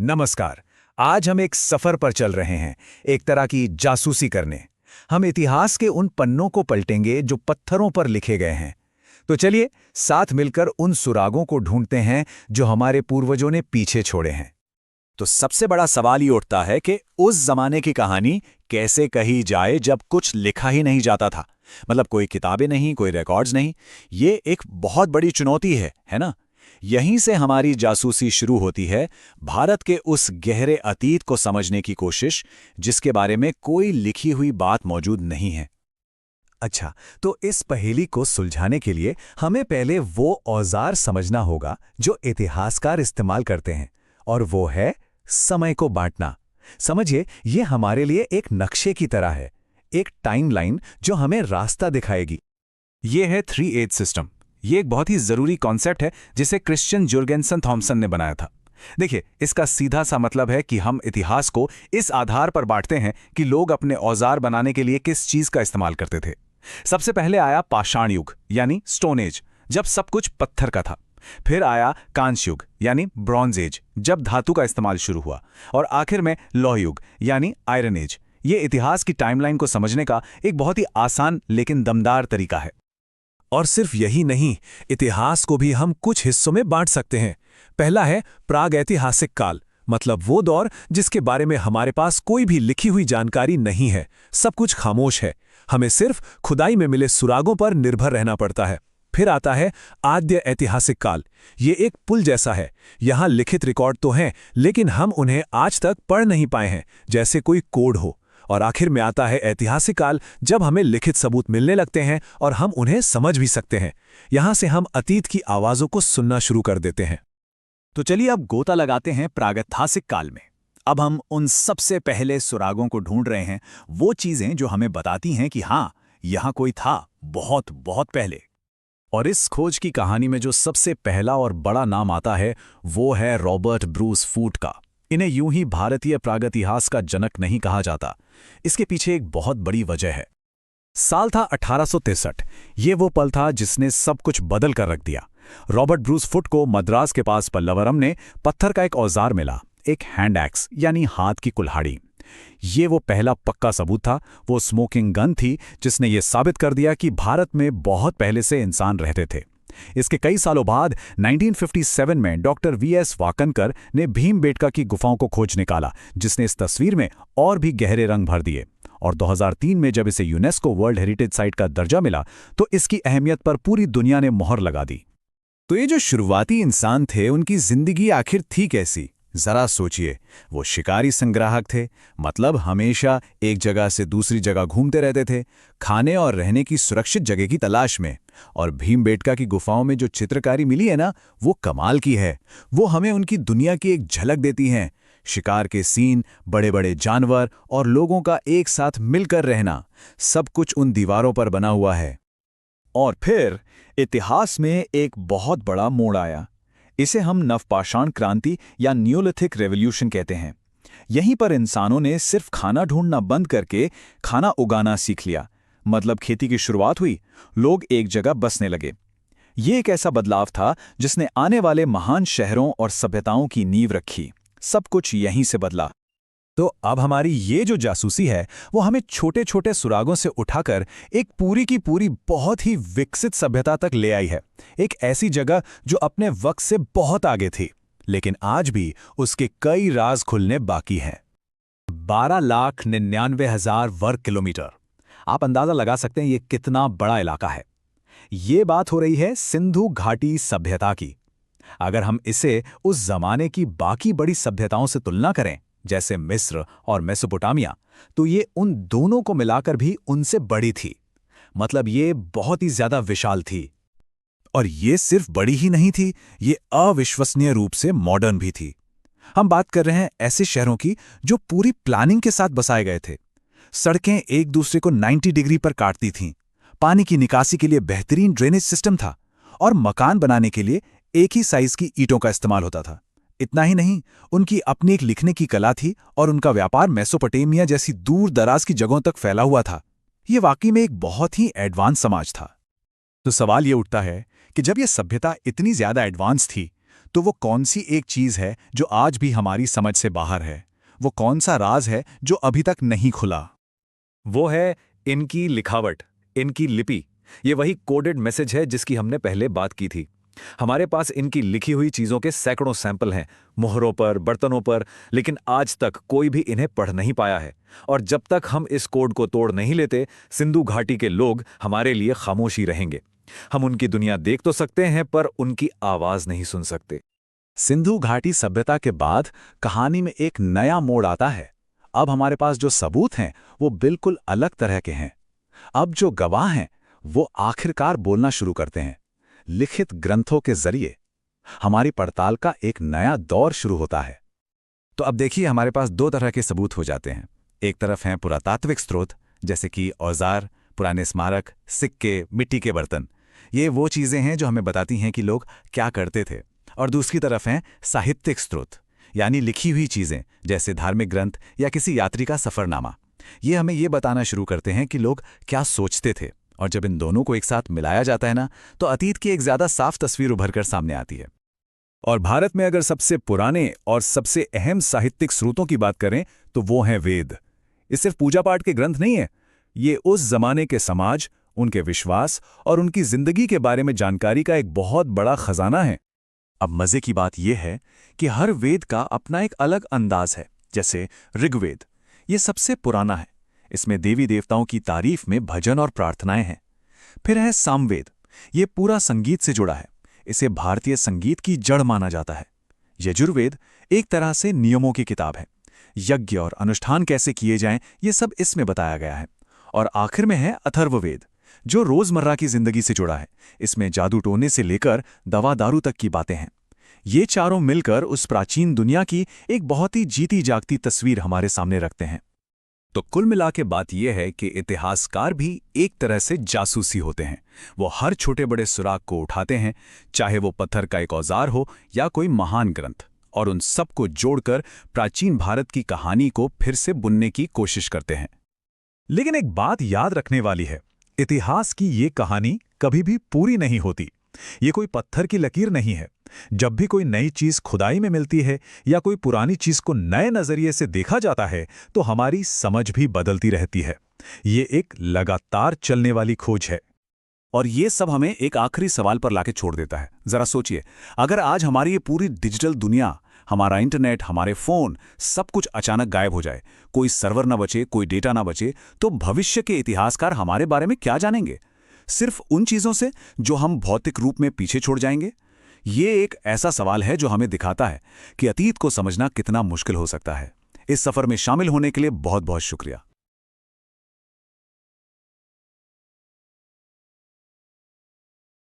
नमस्कार। आज हम एक सफर पर चल रहे हैं, एक तरह की जासूसी करने। हम इतिहास के उन पन्नों को पलटेंगे जो पत्थरों पर लिखे गए हैं। तो चलिए साथ मिलकर उन सुरागों को ढूंढते हैं जो हमारे पूर्वजों ने पीछे छोड़े हैं। तो सबसे बड़ा सवाल ये उठता है कि उस जमाने की कहानी कैसे कही जाए जब कुछ लिखा ही नहीं जाता था। मतलब कोई किताबें नहीं, कोई रिकॉर्ड्स नहीं। ये एक बहुत बड़ी चुनौती है ना। यहीं से हमारी जासूसी शुरू होती है, भारत के उस गहरे अतीत को समझने की कोशिश जिसके बारे में कोई लिखी हुई बात मौजूद नहीं है। अच्छा, तो इस पहेली को सुलझाने के लिए हमें पहले वो औजार समझना होगा जो इतिहासकार इस्तेमाल करते हैं, और वो है समय को बांटना। समझिए, ये हमारे लिए एक नक्शे की तरह है, एक टाइमलाइन जो हमें रास्ता दिखाएगी। ये है 3/8 सिस्टम। ये एक बहुत ही जरूरी कॉन्सेप्ट है जिसे क्रिश्चियन जुर्गेन्सन थॉमसन ने बनाया था। देखिए, इसका सीधा सा मतलब है कि हम इतिहास को इस आधार पर बांटते हैं कि लोग अपने औजार बनाने के लिए किस चीज का इस्तेमाल करते थे। सबसे पहले आया पाषाण युग यानी स्टोन एज, जब सब कुछ पत्थर का था। फिर आया कांस्य युग यानी ब्रॉन्ज एज, जब धातु का इस्तेमाल शुरू हुआ। और आखिर में लौह युग यानी आयरन एज। ये इतिहास की टाइमलाइन को समझने का एक बहुत ही आसान लेकिन दमदार तरीका है। और सिर्फ यही नहीं, इतिहास को भी हम कुछ हिस्सों में बांट सकते हैं। पहला है प्रागैतिहासिक काल, मतलब वो दौर जिसके बारे में हमारे पास कोई भी लिखी हुई जानकारी नहीं है, सब कुछ खामोश है, हमें सिर्फ खुदाई में मिले सुरागों पर निर्भर रहना पड़ता है। फिर आता है आद्य ऐतिहासिक काल। ये एक पुल जैसा है, यहाँ लिखित रिकॉर्ड तो हैं लेकिन हम उन्हें आज तक पढ़ नहीं पाए हैं, जैसे कोई कोड हो। और आखिर में आता है ऐतिहासिक काल, जब हमें लिखित सबूत मिलने लगते हैं और हम उन्हें समझ भी सकते हैं। यहाँ से हम अतीत की आवाज़ों को सुनना शुरू कर देते हैं। तो चलिए अब गोता लगाते हैं प्रागैतिहासिक काल में। अब हम उन सबसे पहले सुरागों को ढूंढ रहे हैं, वो चीजें जो हमें बताती हैं कि हाँ, यहाँ कोई था बहुत बहुत पहले। और इस खोज की कहानी में जो सबसे पहला और बड़ा नाम आता है वो है रॉबर्ट ब्रूस फूट का। इन्हें यूं ही भारतीय प्रागैतिहास का जनक नहीं कहा जाता। इसके पीछे एक बहुत बड़ी वजह है। साल था 1863। ये वो पल था जिसने सब कुछ बदल कर रख दिया। रॉबर्ट ब्रूस फुट को मद्रास के पास पल्लवरम ने पत्थर का एक औजार मिला, एक हैंड एक्स यानी हाथ की कुल्हाड़ी। ये वो पहला पक्का सबूत था, वो स्मोकिंग गन थी जिसने ये साबित कर दिया कि भारत में बहुत पहले से इंसान रहते थे। इसके कई सालों बाद 1957 में डॉक्टर वीएस वाकनकर ने भीमबेटका की गुफाओं को खोज निकाला, जिसने इस तस्वीर में और भी गहरे रंग भर दिए। और 2003 में जब इसे यूनेस्को वर्ल्ड हेरिटेज साइट का दर्जा मिला तो इसकी अहमियत पर पूरी दुनिया ने मोहर लगा दी। तो ये जो शुरुआती इंसान थे, उनकी जिंदगी आखिर थी कैसी? जरा सोचिए। वो शिकारी संग्राहक थे, मतलब हमेशा एक जगह से दूसरी जगह घूमते रहते थे, खाने और रहने की सुरक्षित जगह की तलाश में। और भीमबेटका की गुफाओं में जो चित्रकारी मिली है ना, वो कमाल की है। वो हमें उनकी दुनिया की एक झलक देती हैं। शिकार के सीन, बड़े बड़े जानवर और लोगों का एक साथ मिलकर रहना, सब कुछ उन दीवारों पर बना हुआ है। और फिर इतिहास में एक बहुत बड़ा मोड़ आया। इसे हम नवपाषाण क्रांति या न्यूलिथिक रेवोल्यूशन कहते हैं। यहीं पर इंसानों ने सिर्फ खाना ढूंढना बंद करके खाना उगाना सीख लिया। मतलब खेती की शुरुआत हुई, लोग एक जगह बसने लगे। ये एक ऐसा बदलाव था जिसने आने वाले महान शहरों और सभ्यताओं की नींव रखी। सब कुछ यहीं से बदला। तो अब हमारी ये जो जासूसी है, वो हमें छोटे छोटे सुरागों से उठाकर एक पूरी की पूरी बहुत ही विकसित सभ्यता तक ले आई है। एक ऐसी जगह जो अपने वक्त से बहुत आगे थी, लेकिन आज भी उसके कई राज खुलने बाकी हैं। 12,99,000 वर्ग किलोमीटर। आप अंदाजा लगा सकते हैं ये कितना बड़ा इलाका है। ये बात हो रही है सिंधु घाटी सभ्यता की। अगर हम इसे उस जमाने की बाकी बड़ी सभ्यताओं से तुलना करें, जैसे मिस्र और मेसोपोटामिया, तो ये उन दोनों को मिलाकर भी उनसे बड़ी थी। मतलब ये बहुत ही ज्यादा विशाल थी। और ये सिर्फ बड़ी ही नहीं थी, ये अविश्वसनीय रूप से मॉडर्न भी थी। हम बात कर रहे हैं ऐसे शहरों की जो पूरी प्लानिंग के साथ बसाए गए थे। सड़कें एक दूसरे को 90 डिग्री पर काटती थीं, पानी की निकासी के लिए बेहतरीन ड्रेनेज सिस्टम था, और मकान बनाने के लिए एक ही साइज की ईंटों का इस्तेमाल होता था। इतना ही नहीं, उनकी अपनी एक लिखने की कला थी और उनका व्यापार मेसोपोटामिया जैसी दूर दराज की जगहों तक फैला हुआ था। ये वाकई में एक बहुत ही एडवांस समाज था। तो सवाल ये उठता है कि जब ये सभ्यता इतनी ज्यादा एडवांस थी, तो वो कौन सी एक चीज़ है जो आज भी हमारी समझ से बाहर है? वो कौन सा राज है जो अभी तक नहीं खुला? वो है इनकी लिखावट, इनकी लिपि। ये वही कोडेड मैसेज है जिसकी हमने पहले बात की थी। हमारे पास इनकी लिखी हुई चीजों के सैकड़ों सैंपल हैं, मोहरों पर, बर्तनों पर, लेकिन आज तक कोई भी इन्हें पढ़ नहीं पाया है। और जब तक हम इस कोड को तोड़ नहीं लेते, सिंधु घाटी के लोग हमारे लिए खामोशी रहेंगे। हम उनकी दुनिया देख तो सकते हैं, पर उनकी आवाज नहीं सुन सकते। सिंधु घाटी सभ्यता के बाद कहानी में एक नया मोड़ आता है। अब हमारे पास जो सबूत हैं वो बिल्कुल अलग तरह के हैं। अब जो गवाह हैं वो आखिरकार बोलना शुरू करते हैं। लिखित ग्रंथों के जरिए हमारी पड़ताल का एक नया दौर शुरू होता है। तो अब देखिए, हमारे पास दो तरह के सबूत हो जाते हैं। एक तरफ हैं पुरातात्विक स्रोत, जैसे कि औजार, पुराने स्मारक, सिक्के, मिट्टी के बर्तन। ये वो चीजें हैं जो हमें बताती हैं कि लोग क्या करते थे। और दूसरी तरफ हैं साहित्यिक स्रोत, यानी लिखी हुई चीजें, जैसे धार्मिक ग्रंथ या किसी यात्री का सफरनामा। ये हमें ये बताना शुरू करते हैं कि लोग क्या सोचते थे। और जब इन दोनों को एक साथ मिलाया जाता है ना, तो अतीत की एक ज्यादा साफ तस्वीर उभरकर सामने आती है। और भारत में अगर सबसे पुराने और सबसे अहम साहित्यिक स्रोतों की बात करें तो वो हैं वेद। ये सिर्फ पूजा पाठ के ग्रंथ नहीं है, ये उस जमाने के समाज, उनके विश्वास और उनकी जिंदगी के बारे में जानकारी का एक बहुत बड़ा खजाना है। अब मजे की बात यह है कि हर वेद का अपना एक अलग अंदाज है। जैसे ऋग्वेद, ये सबसे पुराना है। इसमें देवी देवताओं की तारीफ में भजन और प्रार्थनाएं हैं। फिर है सामवेद, ये पूरा संगीत से जुड़ा है। इसे भारतीय संगीत की जड़ माना जाता है। यजुर्वेद एक तरह से नियमों की किताब है। यज्ञ और अनुष्ठान कैसे किए जाएं, ये सब इसमें बताया गया है। और आखिर में है अथर्ववेद, जो रोजमर्रा की जिंदगी से जुड़ा है। इसमें जादू टोने से लेकर दवा दारू तक की बातें हैं। ये चारों मिलकर उस प्राचीन दुनिया की एक बहुत ही जीती जागती तस्वीर हमारे सामने रखते हैं। तो कुल मिला के बात यह है कि इतिहासकार भी एक तरह से जासूसी होते हैं। वो हर छोटे बड़े सुराग को उठाते हैं, चाहे वो पत्थर का एक औजार हो या कोई महान ग्रंथ, और उन सब को जोड़कर प्राचीन भारत की कहानी को फिर से बुनने की कोशिश करते हैं। लेकिन एक बात याद रखने वाली है, इतिहास की ये कहानी कभी भी पूरी नहीं होती। ये कोई पत्थर की लकीर नहीं है। जब भी कोई नई चीज खुदाई में मिलती है या कोई पुरानी चीज को नए नजरिए से देखा जाता है, तो हमारी समझ भी बदलती रहती है। ये एक लगातार चलने वाली खोज है। और ये सब हमें एक आखिरी सवाल पर लाके छोड़ देता है। जरा सोचिए, अगर आज हमारी ये पूरी डिजिटल दुनिया, हमारा इंटरनेट, हमारे फोन, सब कुछ अचानक गायब हो जाए, कोई सर्वर ना बचे, कोई डेटा ना बचे, तो भविष्य के इतिहासकार हमारे बारे में क्या जानेंगे? सिर्फ उन चीजों से जो हम भौतिक रूप में पीछे छोड़ जाएंगे? ये एक ऐसा सवाल है जो हमें दिखाता है कि अतीत को समझना कितना मुश्किल हो सकता है। इस सफर में शामिल होने के लिए बहुत बहुत शुक्रिया।